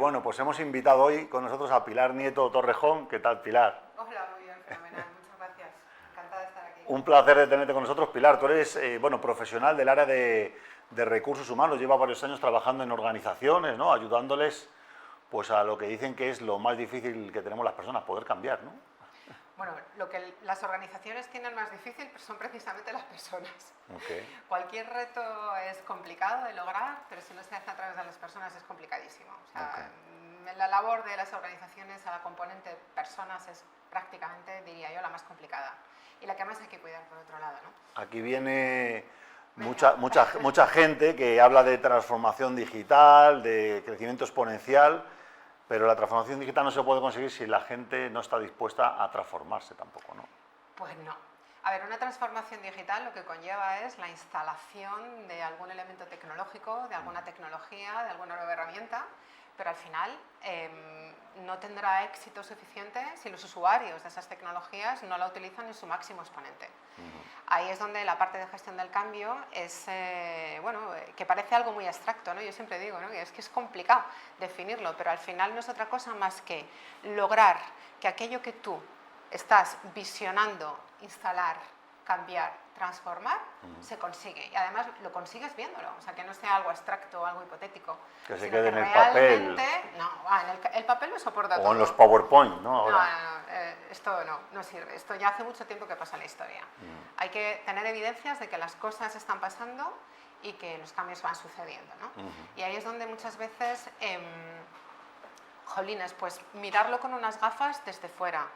Bueno, pues hemos invitado hoy con nosotros a Pilar Nieto Torrejón. ¿Qué tal, Pilar? Hola, muy bien, fenomenal. Muchas gracias. Encantada de estar aquí. Un placer de tenerte con nosotros, Pilar. Tú eres, profesional del área de recursos humanos. Lleva varios años trabajando en organizaciones, ¿no? Ayudándoles, pues, a lo que dicen que es lo más difícil que tenemos las personas, poder cambiar, ¿no? Bueno, lo que las organizaciones tienen más difícil son precisamente las personas. Okay. Cualquier reto es complicado de lograr, pero si no se hace a través de las personas es complicadísimo. O sea, la labor de las organizaciones a la componente personas es prácticamente, diría yo, la más complicada. Y la que más hay que cuidar por otro lado, ¿no? Aquí viene mucha gente que habla de transformación digital, de crecimiento exponencial, pero la transformación digital no se puede conseguir si la gente no está dispuesta a transformarse tampoco, ¿no? Pues no. A ver, una transformación digital lo que conlleva es la instalación de algún elemento tecnológico, de alguna tecnología, de alguna nueva herramienta, pero al final no tendrá éxito suficiente si los usuarios de esas tecnologías no la utilizan en su máximo exponente. Ahí es donde la parte de gestión del cambio es, que parece algo muy abstracto, ¿no? Yo siempre digo, ¿no? Que es complicado definirlo, pero al final no es otra cosa más que lograr que aquello que tú estás visionando, instalar, cambiar, transformar, se consigue. Y además lo consigues viéndolo, o sea, que no sea algo abstracto o algo hipotético. Que se quede en el papel. No, el papel lo soporta todo. O en los PowerPoint, ¿no? Ahora. Esto no sirve. Esto ya hace mucho tiempo que pasa en la historia. Hay que tener evidencias de que las cosas están pasando y que los cambios van sucediendo, ¿no? Y ahí es donde muchas veces, jolines, pues mirarlo con unas gafas desde fuera.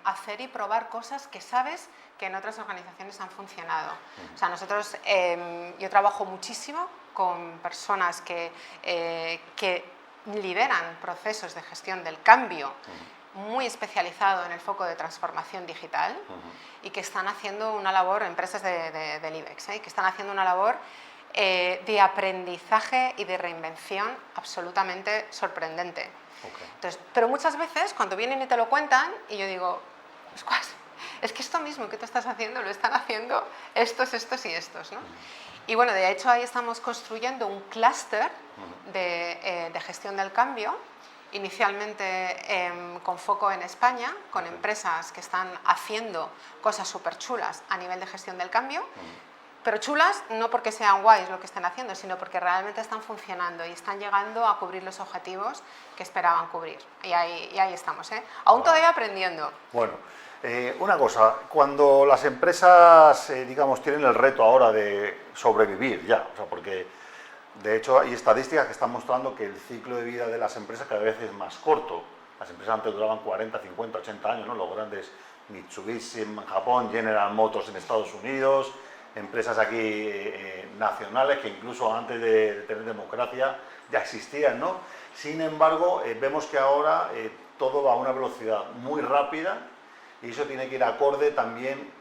Hacer y probar cosas que sabes que en otras organizaciones han funcionado. O sea, nosotros, yo trabajo muchísimo con personas que lideran procesos de gestión del cambio muy especializado en el foco de transformación digital y que están haciendo una labor, empresas del IBEX, que están haciendo una labor de aprendizaje y de reinvención absolutamente sorprendente. Entonces, pero muchas veces cuando vienen y te lo cuentan y yo digo, es que esto mismo que tú estás haciendo lo están haciendo estos y estos, ¿no? Y bueno, de hecho ahí estamos construyendo un clúster de gestión del cambio, inicialmente con foco en España, con empresas que están haciendo cosas súper chulas a nivel de gestión del cambio, pero chulas no porque sean guays lo que están haciendo, sino porque realmente están funcionando y están llegando a cubrir los objetivos que esperaban cubrir. Y ahí estamos, ¿eh? Aún todavía aprendiendo. Bueno, una cosa, cuando las empresas, digamos, tienen el reto ahora de sobrevivir ya, o sea, porque de hecho hay estadísticas que están mostrando que el ciclo de vida de las empresas cada vez es más corto. Las empresas antes duraban 40, 50, 80 años, ¿no? Los grandes Mitsubishi en Japón, General Motors en Estados Unidos, empresas aquí nacionales que incluso antes de tener democracia ya existían, ¿no? Sin embargo, vemos que ahora todo va a una velocidad muy rápida y eso tiene que ir acorde también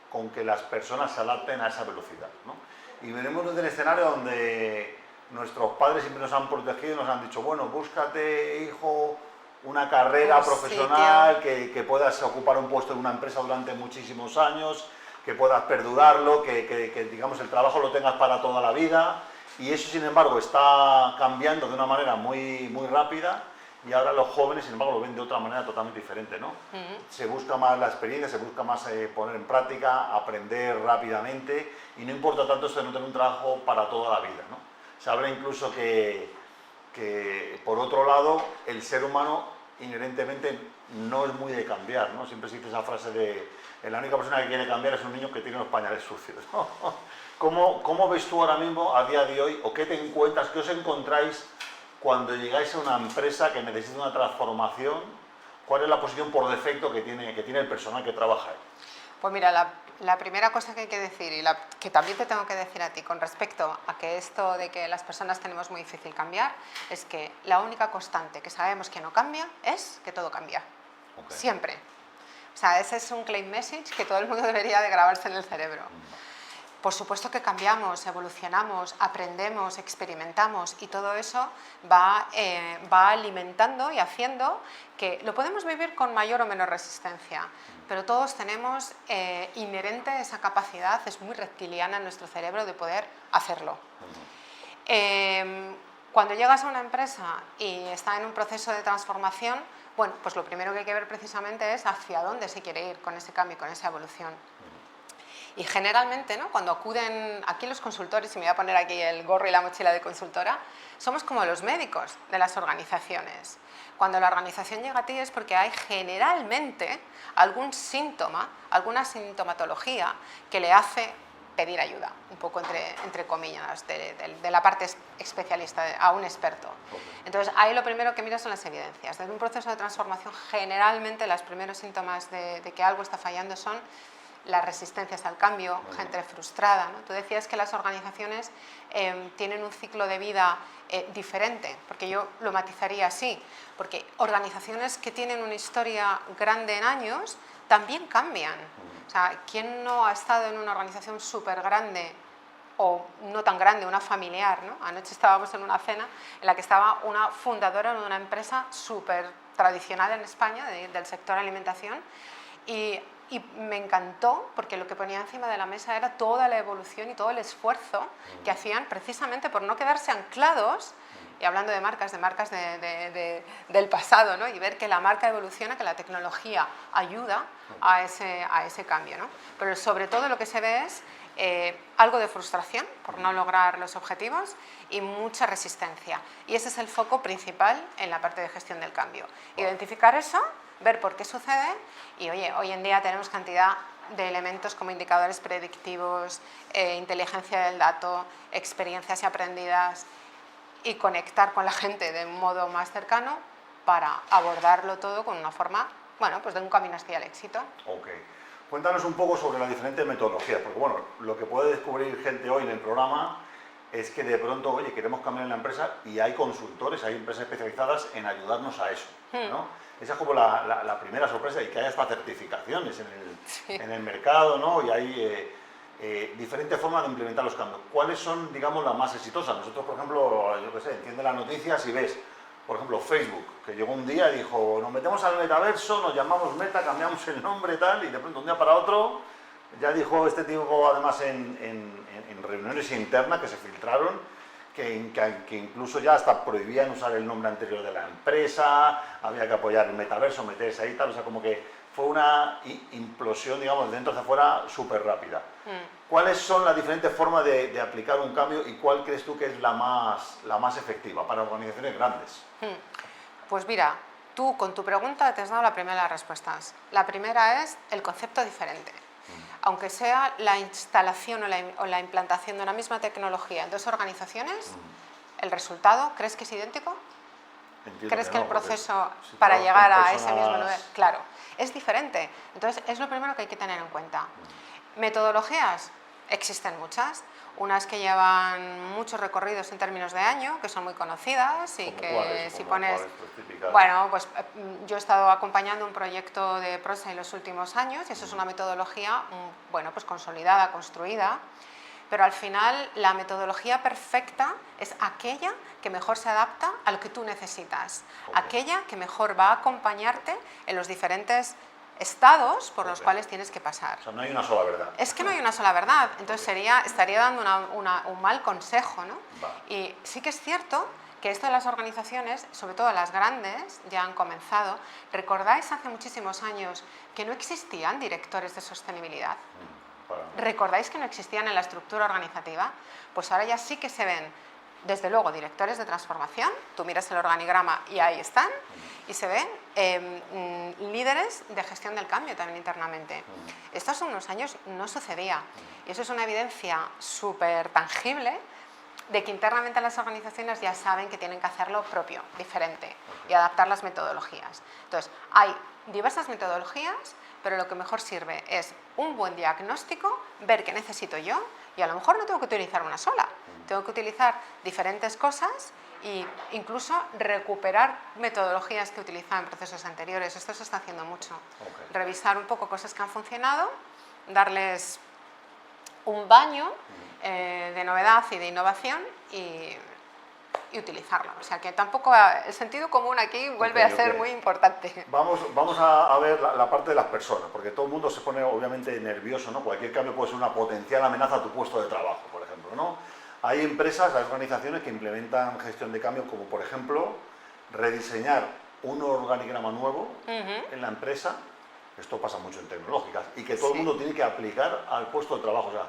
con que las personas se adapten a esa velocidad, ¿no? Y venimos desde el escenario donde nuestros padres siempre nos han protegido y nos han dicho, bueno, búscate, hijo, una carrera profesional, que puedas ocupar un puesto en una empresa durante muchísimos años, que puedas perdurarlo, que digamos el trabajo lo tengas para toda la vida, y eso sin embargo está cambiando de una manera muy rápida y ahora los jóvenes sin embargo lo ven de otra manera totalmente diferente, ¿no? Se busca más la experiencia, se busca más poner en práctica, aprender rápidamente y no importa tanto esto de no tener un trabajo para toda la vida, ¿no? Se habla incluso que por otro lado el ser humano inherentemente no es muy de cambiar, ¿no? Siempre se dice esa frase de la única persona que quiere cambiar es un niño que tiene los pañales sucios, ¿no? ¿Cómo ves tú ahora mismo, a día de hoy, o qué te encuentras, qué os encontráis cuando llegáis a una empresa que necesita una transformación? ¿Cuál es la posición por defecto que tiene el personal que trabaja ahí? Pues mira, la primera cosa que hay que decir, y que también te tengo que decir a ti con respecto a que esto de que las personas tenemos muy difícil cambiar, es que la única constante que sabemos que no cambia es que todo cambia. Siempre. O sea, ese es un claim message que todo el mundo debería de grabarse en el cerebro. Por supuesto que cambiamos, evolucionamos, aprendemos, experimentamos y todo eso va alimentando y haciendo que lo podemos vivir con mayor o menor resistencia, pero todos tenemos inherente esa capacidad, es muy reptiliana en nuestro cerebro de poder hacerlo. Cuando llegas a una empresa y está en un proceso de transformación, bueno, pues lo primero que hay que ver precisamente es hacia dónde se quiere ir con ese cambio, con esa evolución. Y generalmente, ¿no?, cuando acuden aquí los consultores, y me voy a poner aquí el gorro y la mochila de consultora, somos como los médicos de las organizaciones. Cuando la organización llega a ti es porque hay generalmente algún síntoma, alguna sintomatología que le hace pedir ayuda, un poco entre comillas, de la parte especialista a un experto. Entonces, ahí lo primero que miras son las evidencias. Desde un proceso de transformación, generalmente los primeros síntomas de que algo está fallando son las resistencias al cambio, gente frustrada, ¿no? Tú decías que las organizaciones tienen un ciclo de vida diferente, porque yo lo matizaría así, porque organizaciones que tienen una historia grande en años también cambian. O sea, ¿quién no ha estado en una organización súper grande o no tan grande, una familiar, ¿no? Anoche estábamos en una cena en la que estaba una fundadora de una empresa súper tradicional en España, del sector alimentación, y me encantó porque lo que ponía encima de la mesa era toda la evolución y todo el esfuerzo que hacían precisamente por no quedarse anclados, y hablando de marcas del pasado, ¿no?, y ver que la marca evoluciona, que la tecnología ayuda a ese cambio, ¿no? Pero sobre todo lo que se ve es algo de frustración por no lograr los objetivos y mucha resistencia. Y ese es el foco principal en la parte de gestión del cambio. Identificar eso, ver por qué sucede y, oye, hoy en día tenemos cantidad de elementos como indicadores predictivos, inteligencia del dato, experiencias aprendidas y conectar con la gente de un modo más cercano para abordarlo todo con una forma, bueno, pues de un camino hacia el éxito. Ok. Cuéntanos un poco sobre las diferentes metodologías, porque bueno, lo que puede descubrir gente hoy en el programa es que de pronto, oye, queremos cambiar en la empresa y hay consultores, hay empresas especializadas en ayudarnos a eso, ¿no? Esa es como la primera sorpresa, y que hay hasta certificaciones en el mercado, ¿no? Y hay diferentes formas de implementar los cambios. ¿Cuáles son, digamos, las más exitosas? Nosotros, por ejemplo, yo qué sé, enciende las noticias y ves, por ejemplo, Facebook, que llegó un día y dijo, nos metemos al metaverso, nos llamamos Meta, cambiamos el nombre y tal, y de pronto un día para otro, ya dijo este tipo, además en reuniones internas que se filtraron, que incluso ya hasta prohibían usar el nombre anterior de la empresa, había que apoyar el metaverso, meterse ahí y tal, o sea, como que fue una implosión, digamos, de dentro hacia afuera súper rápida. ¿Cuáles son las diferentes formas de aplicar un cambio y cuál crees tú que es la más efectiva para organizaciones grandes? Pues mira, tú con tu pregunta te has dado la primera de las respuestas. La primera es el concepto diferente. Aunque sea la instalación o la implantación de una misma tecnología en dos organizaciones, ¿el resultado crees que es idéntico? Entiendo ¿Crees que no, el proceso si para trabajas llegar con a ese mismo personas... nivel? Claro, es diferente. Entonces, es lo primero que hay que tener en cuenta. Metodologías, existen muchas. Unas que llevan muchos recorridos en términos de año, que son muy conocidas y que ¿Cuáles? si pones... Pues, bueno, pues yo he estado acompañando un proyecto de Prosa en los últimos años y eso es una metodología, bueno, pues consolidada, construida, pero al final la metodología perfecta es aquella que mejor se adapta a lo que tú necesitas, aquella que mejor va a acompañarte en los diferentes estados por los cuales tienes que pasar. O sea, no hay una sola verdad. Es que no hay una sola verdad, entonces estaría dando un mal consejo, ¿no? Y sí que es cierto que esto de las organizaciones, sobre todo las grandes, ya han comenzado. ¿Recordáis hace muchísimos años que no existían directores de sostenibilidad? ¿Recordáis que no existían en la estructura organizativa? Pues ahora ya sí que se ven, desde luego, directores de transformación, tú miras el organigrama y ahí están, y se ven líderes de gestión del cambio también internamente. Esto hace unos años no sucedía, y eso es una evidencia súper tangible de que internamente las organizaciones ya saben que tienen que hacerlo propio, diferente, y adaptar las metodologías. Entonces, hay diversas metodologías, pero lo que mejor sirve es un buen diagnóstico, ver qué necesito yo, y a lo mejor no tengo que utilizar una sola, tengo que utilizar diferentes cosas e incluso recuperar metodologías que utilizaba en procesos anteriores. Esto se está haciendo mucho. Revisar un poco cosas que han funcionado, darles un baño de novedad y de innovación y utilizarlo. O sea que tampoco el sentido común aquí vuelve a ser muy importante. Vamos a ver la parte de las personas, porque todo el mundo se pone obviamente nervioso, ¿no? Cualquier cambio puede ser una potencial amenaza a tu puesto de trabajo, por ejemplo, ¿no? Hay empresas, hay organizaciones que implementan gestión de cambio, como por ejemplo rediseñar un organigrama nuevo en la empresa. Esto pasa mucho en tecnológicas y que todo el mundo tiene que aplicar al puesto de trabajo. O sea,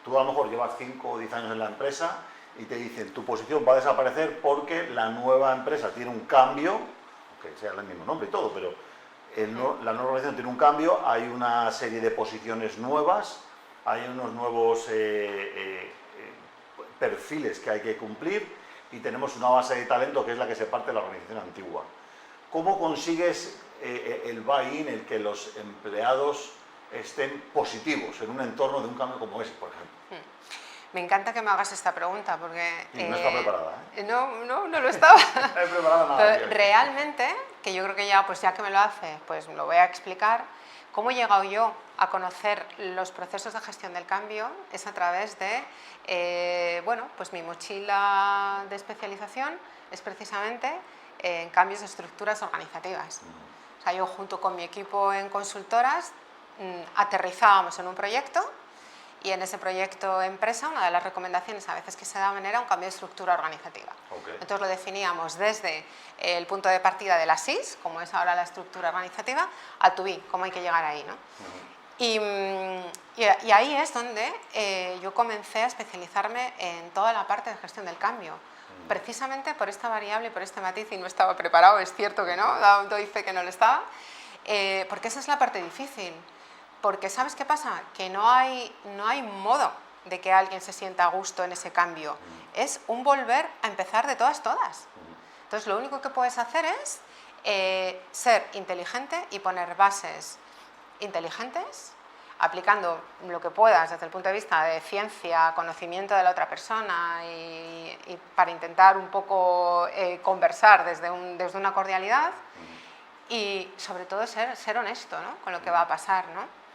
tú a lo mejor llevas 5 o 10 años en la empresa y te dicen tu posición va a desaparecer porque la nueva empresa tiene un cambio, aunque sea el mismo nombre y todo, pero la nueva organización tiene un cambio, hay una serie de posiciones nuevas, hay unos nuevos perfiles que hay que cumplir y tenemos una base de talento que es la que se parte de la organización antigua. ¿Cómo consigues el buy-in, el que los empleados estén positivos en un entorno de un cambio como ese, por ejemplo? Me encanta que me hagas esta pregunta porque... Y no está preparada, ¿eh? No lo estaba. No he preparado nada. Pero realmente, que yo creo que ya, pues ya que me lo hace, pues lo voy a explicar. ¿Cómo he llegado yo a conocer los procesos de gestión del cambio? Es a través de, bueno, pues mi mochila de especialización es precisamente en cambios de estructuras organizativas. O sea, yo junto con mi equipo en consultoras aterrizábamos en un proyecto y en ese proyecto empresa una de las recomendaciones a veces que se daban era un cambio de estructura organizativa. Entonces lo definíamos desde el punto de partida de la SIS, como es ahora la estructura organizativa, al to be, cómo hay que llegar ahí, ¿no? Y ahí es donde yo comencé a especializarme en toda la parte de gestión del cambio, precisamente por esta variable y por este matiz, y no estaba preparado, es cierto que no, doy fe que no lo estaba, porque esa es la parte difícil. Porque ¿sabes qué pasa? Que no hay modo de que alguien se sienta a gusto en ese cambio. Es un volver a empezar de todas. Entonces lo único que puedes hacer es ser inteligente y poner bases inteligentes, aplicando lo que puedas desde el punto de vista de ciencia, conocimiento de la otra persona y para intentar un poco conversar desde una cordialidad y sobre todo ser honesto, ¿no?, con lo que va a pasar, ¿no?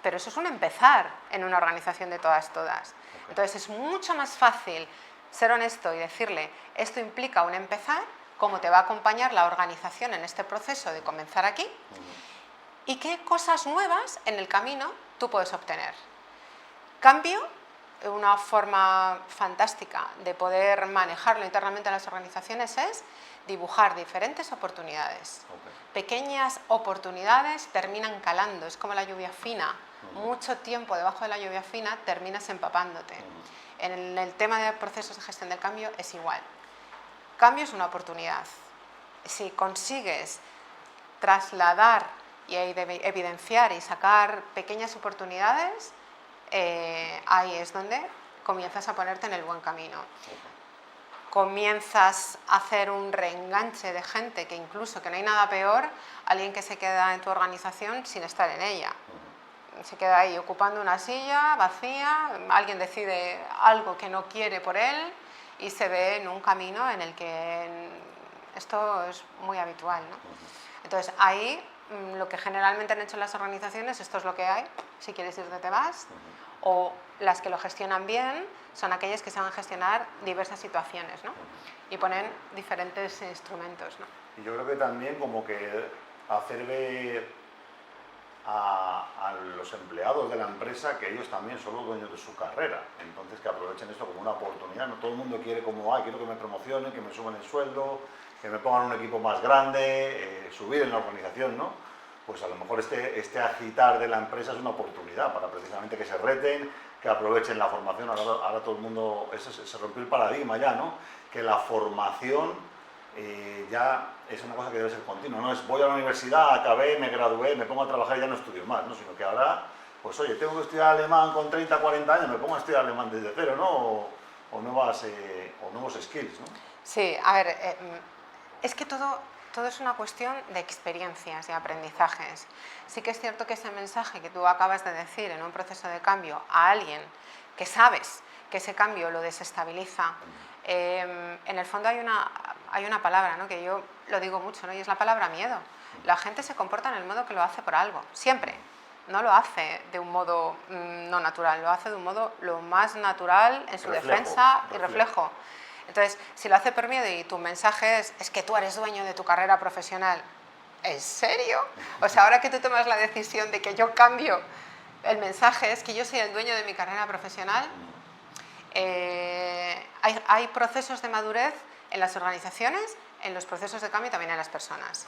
Pero eso es un empezar en una organización de todas. Entonces es mucho más fácil ser honesto y decirle esto implica un empezar, cómo te va a acompañar la organización en este proceso de comenzar aquí y qué cosas nuevas en el camino tú puedes obtener. Cambio, una forma fantástica de poder manejarlo internamente en las organizaciones es dibujar diferentes oportunidades. Pequeñas oportunidades terminan calando, es como la lluvia fina. Mucho tiempo debajo de la lluvia fina terminas empapándote. En el tema de procesos de gestión del cambio es igual. Cambio es una oportunidad. Si consigues trasladar y evidenciar y sacar pequeñas oportunidades, ahí es donde comienzas a ponerte en el buen camino. Comienzas a hacer un reenganche de gente que incluso, que no hay nada peor, alguien que se queda en tu organización sin estar en ella. Se queda ahí ocupando una silla vacía, alguien decide algo que no quiere por él y se ve en un camino en el que esto es muy habitual, ¿no? Entonces ahí lo que generalmente han hecho las organizaciones, esto es lo que hay, si quieres irte te vas, o las que lo gestionan bien son aquellas que saben gestionar diversas situaciones, ¿no?, y ponen diferentes instrumentos, ¿no? Y yo creo que también como que hacer ver a los empleados de la empresa que ellos también son los dueños de su carrera, entonces que aprovechen esto como una oportunidad. No todo el mundo quiere como, quiero que me promocionen, que me suban el sueldo, que me pongan un equipo más grande, subir en la organización, ¿no? Pues a lo mejor este agitar de la empresa es una oportunidad para precisamente que se reten, que aprovechen la formación. Ahora todo el mundo, se rompió el paradigma ya, ¿no? Que la formación ya es una cosa que debe ser continua, no es voy a la universidad, acabé, me gradué, me pongo a trabajar y ya no estudio más, ¿no? Sino que ahora, pues oye, tengo que estudiar alemán con 30, 40 años, me pongo a estudiar alemán desde cero, ¿no? O nuevos skills, ¿no? Sí, a ver, es que todo es una cuestión de experiencias, de aprendizajes. Sí que es cierto que ese mensaje que tú acabas de decir en un proceso de cambio a alguien que sabes que ese cambio lo desestabiliza, en el fondo hay una palabra, ¿no?, que yo lo digo mucho, ¿no?, y es la palabra miedo. La gente se comporta en el modo que lo hace por algo, siempre. No lo hace de un modo no natural, lo hace de un modo lo más natural en su defensa y reflejo. Entonces, si lo hace por miedo y tu mensaje es que tú eres dueño de tu carrera profesional, ¿en serio? O sea, ahora que tú tomas la decisión de que yo cambio, el mensaje es que yo soy el dueño de mi carrera profesional, Hay procesos de madurez en las organizaciones, en los procesos de cambio y también en las personas.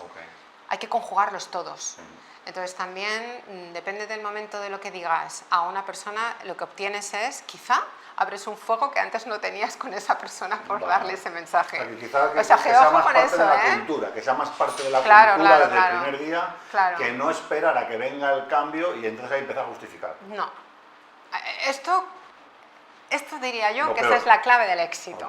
Hay que conjugarlos todos. Entonces también depende del momento de lo que digas a una persona, lo que obtienes es, quizá, abres un fuego que antes no tenías con esa persona por darle ese mensaje. O sea, que sea más parte de la cultura, que sea más parte de la cultura desde el primer día, que no esperar a que venga el cambio y entonces ahí empezar a justificar. No. Esto diría yo que esa es la clave del éxito.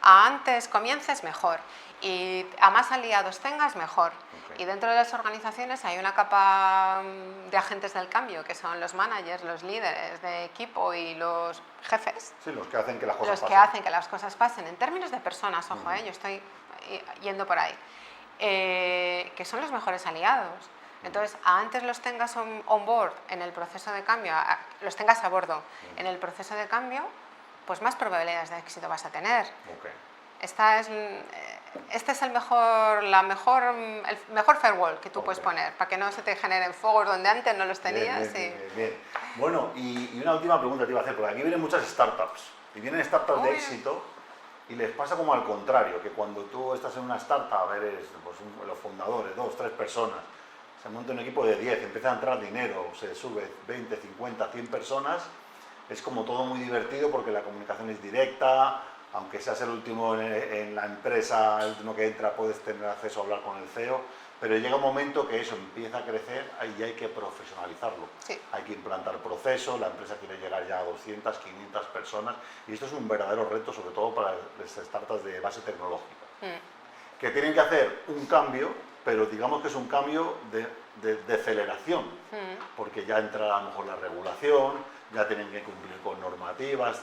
A antes comiences, mejor. Y a más aliados tengas, mejor. Y dentro de las organizaciones hay una capa de agentes del cambio, que son los managers, los líderes de equipo y los jefes. Sí, los que hacen que las cosas pasen. Los que hacen que las cosas pasen. En términos de personas, ojo, yo estoy yendo por ahí. Que son los mejores aliados. Entonces, a antes los tengas on board en el proceso de cambio, los tengas a bordo en el proceso de cambio, pues más probabilidades de éxito vas a tener. Este es el mejor firewall que tú puedes poner, para que no se te generen fuegos donde antes no los tenías. Bien. Bueno, y una última pregunta te iba a hacer, porque aquí vienen muchas startups, y vienen startups de éxito, y les pasa como al contrario, que cuando tú estás en una startup, eres pues, los fundadores, 2, 3 personas, se monta un equipo de 10, empieza a entrar dinero, se sube 20, 50, 100 personas, es como todo muy divertido porque la comunicación es directa, aunque seas el último en la empresa, el último que entra, puedes tener acceso a hablar con el CEO, pero llega un momento que eso empieza a crecer y hay que profesionalizarlo. Hay que implantar procesos, la empresa quiere llegar ya a 200, 500 personas, y esto es un verdadero reto, sobre todo para las startups de base tecnológica, que tienen que hacer un cambio, pero digamos que es un cambio de aceleración, porque ya entra a lo mejor la regulación, ya tienen que cumplir con normativas,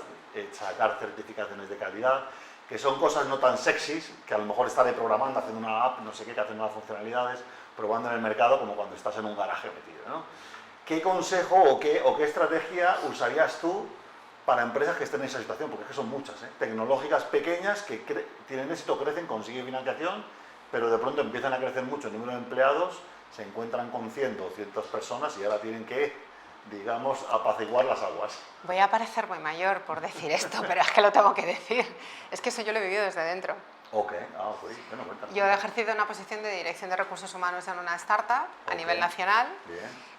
sacar certificaciones de calidad, que son cosas no tan sexys, que a lo mejor estaré programando, haciendo una app, no sé qué, que hacen nuevas funcionalidades, probando en el mercado como cuando estás en un garaje metido, ¿no? ¿Qué consejo o qué estrategia usarías tú para empresas que estén en esa situación? Porque es que son muchas, tecnológicas pequeñas que tienen éxito, crecen, consiguen financiación, pero de pronto empiezan a crecer mucho el número de empleados, se encuentran con 100 o 200 personas y ahora tienen que, digamos, apaciguar las aguas. Voy a parecer muy mayor por decir esto, pero es que lo tengo que decir. Es que eso yo lo he vivido desde dentro. Bueno, cuéntame. Yo he ejercido una posición de dirección de recursos humanos en una startup a nivel nacional,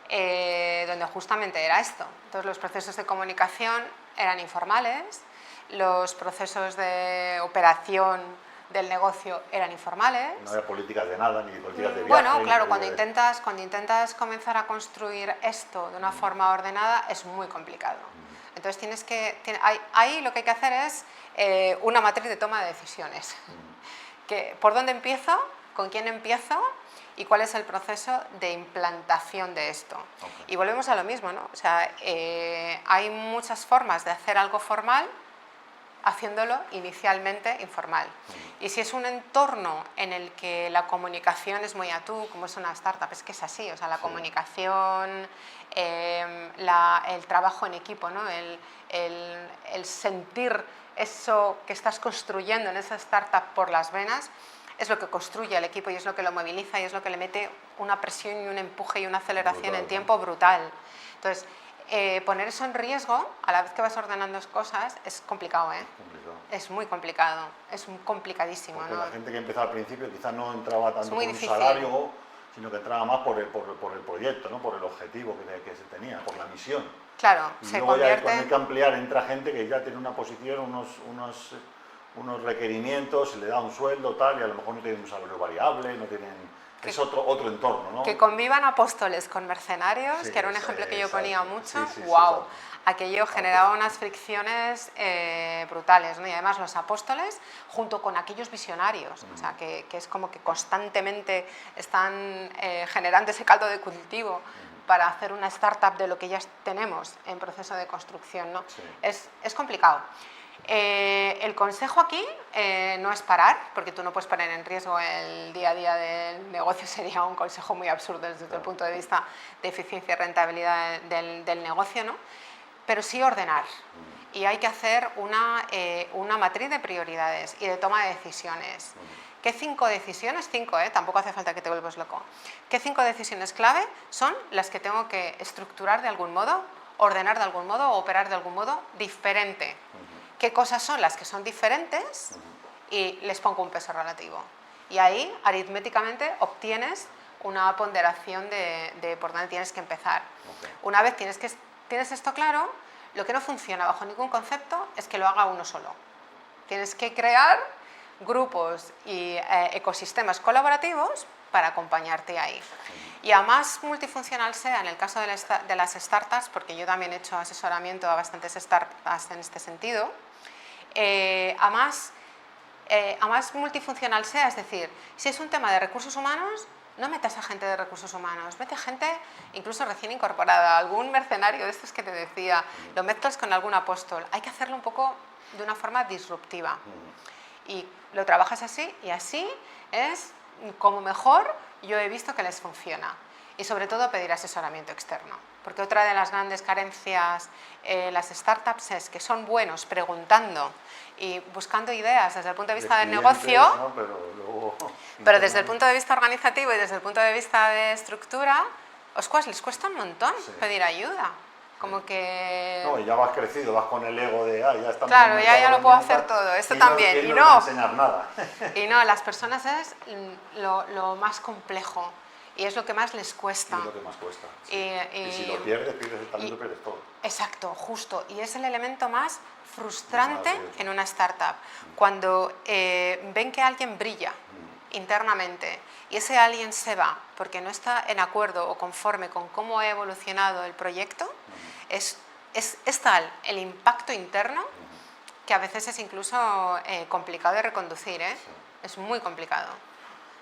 donde justamente era esto. Entonces los procesos de comunicación eran informales, los procesos de operación del negocio eran informales. No había políticas de nada, ni políticas de viaje. Bueno, claro, cuando intentas comenzar a construir esto de una forma ordenada es muy complicado. Entonces ahí lo que hay que hacer es una matriz de toma de decisiones. ¿Por dónde empiezo? ¿Con quién empiezo? ¿Y cuál es el proceso de implantación de esto? Y volvemos a lo mismo, ¿no? O sea, hay muchas formas de hacer algo formal haciéndolo inicialmente informal. Y si es un entorno en el que la comunicación es muy a tú, como es una startup, es que es así, o sea, la comunicación, el trabajo en equipo, ¿no? el sentir eso que estás construyendo en esa startup por las venas, es lo que construye al equipo y es lo que lo moviliza y es lo que le mete una presión y un empuje y una aceleración en tiempo brutal. Entonces, poner eso en riesgo a la vez que vas ordenando cosas es complicado, Es muy complicado, es complicadísimo. Porque ¿no? la gente que empezó al principio quizás no entraba tanto por un salario, sino que entraba más por el proyecto, ¿no? Por el objetivo que se tenía, por la misión. Claro, y luego ya cuando hay que ampliar entra gente que ya tiene una posición, unos requerimientos, se le da un sueldo tal y a lo mejor no tienen un salario variable, no tienen... Es otro entorno, ¿no? Que convivan apóstoles con mercenarios, que era un ejemplo que yo ponía mucho, ¡wow! Aquello generaba unas fricciones brutales, ¿no? Y además los apóstoles, junto con aquellos visionarios, o sea, que es como que constantemente están generando ese caldo de cultivo para hacer una startup de lo que ya tenemos en proceso de construcción, ¿no? Es complicado. El consejo aquí no es parar, porque tú no puedes poner en riesgo el día a día del negocio, sería un consejo muy absurdo desde el punto de vista de eficiencia y rentabilidad del negocio, ¿no? Pero sí ordenar. Y hay que hacer una matriz de prioridades y de toma de decisiones. ¿Qué 5 decisiones? 5, tampoco hace falta que te vuelvas loco. ¿Qué 5 decisiones clave son las que tengo que estructurar de algún modo, ordenar de algún modo o operar de algún modo diferente qué cosas son las que son diferentes y les pongo un peso relativo. Y ahí, aritméticamente, obtienes una ponderación de por dónde tienes que empezar. Okay. Una vez tienes esto claro, lo que no funciona bajo ningún concepto es que lo haga uno solo. Tienes que crear grupos y ecosistemas colaborativos para acompañarte ahí. Y a más multifuncional sea, en el caso de las startups, porque yo también he hecho asesoramiento a bastantes startups en este sentido, a más multifuncional sea, es decir, si es un tema de recursos humanos, no metas a gente de recursos humanos, mete gente incluso recién incorporada, algún mercenario de estos que te decía, lo mezclas con algún apóstol. Hay que hacerlo un poco de una forma disruptiva. Y lo trabajas así, y así es como mejor yo he visto que les funciona. Y sobre todo pedir asesoramiento externo. Porque otra de las grandes carencias en las startups es que son buenos preguntando y buscando ideas desde el punto de vista del negocio, ¿no? pero desde el punto de vista organizativo y desde el punto de vista de estructura, les cuesta un montón pedir ayuda. Como que... No, y ya vas crecido, vas con el ego de, ya estamos... Claro, ya lo puedo hacer todo, esto también. Y no va a enseñar nada. Y no, las personas es lo más complejo y es lo que más les cuesta. Y es lo que más cuesta. Sí. Y si lo pierdes el talento, pierdes todo. Exacto, justo. Y es el elemento más frustrante en una startup. Cuando ven que alguien brilla internamente y ese alguien se va porque no está en acuerdo o conforme con cómo ha evolucionado el proyecto, es tal el impacto interno que a veces es incluso complicado de reconducir, ¿eh? Sí. Es muy complicado.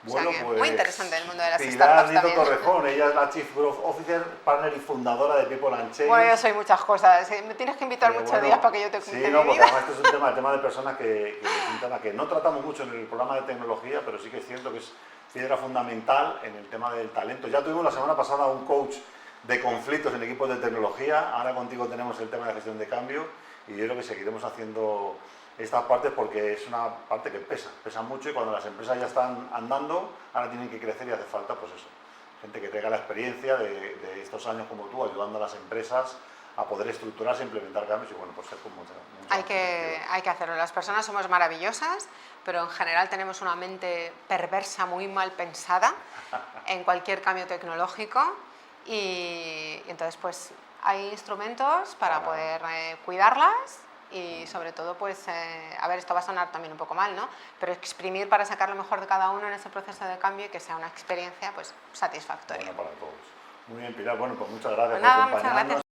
Bueno, o sea que pues, muy interesante el mundo de las Pilar startups Nieto también. Torrejón, ella es la Chief Growth Officer, partner y fundadora de People and Change. Bueno, yo soy muchas cosas, me tienes que invitar muchos días para que yo te cuente Sí, no, mi porque vida. además este es un tema de personas que es un tema que no tratamos mucho en el programa de tecnología, pero sí que es cierto que es piedra fundamental en el tema del talento. Ya tuvimos la semana pasada un coach de conflictos en equipos de tecnología, ahora contigo tenemos el tema de gestión de cambio y yo creo que seguiremos haciendo estas partes porque es una parte que pesa mucho y cuando las empresas ya están andando, ahora tienen que crecer y hace falta, pues eso, gente que tenga la experiencia de estos años como tú, ayudando a las empresas a poder estructurarse, implementar cambios y bueno, pues ser con mucha hay que hacerlo. Las personas somos maravillosas, pero en general tenemos una mente perversa, muy mal pensada en cualquier cambio tecnológico y entonces pues hay instrumentos para poder cuidarlas y sobre todo pues, a ver, esto va a sonar también un poco mal, ¿no? Pero exprimir para sacar lo mejor de cada uno en ese proceso de cambio y que sea una experiencia pues satisfactoria. Bueno para todos. Muy bien, Pilar, bueno, pues muchas gracias Pues nada, por acompañarnos. muchas gracias.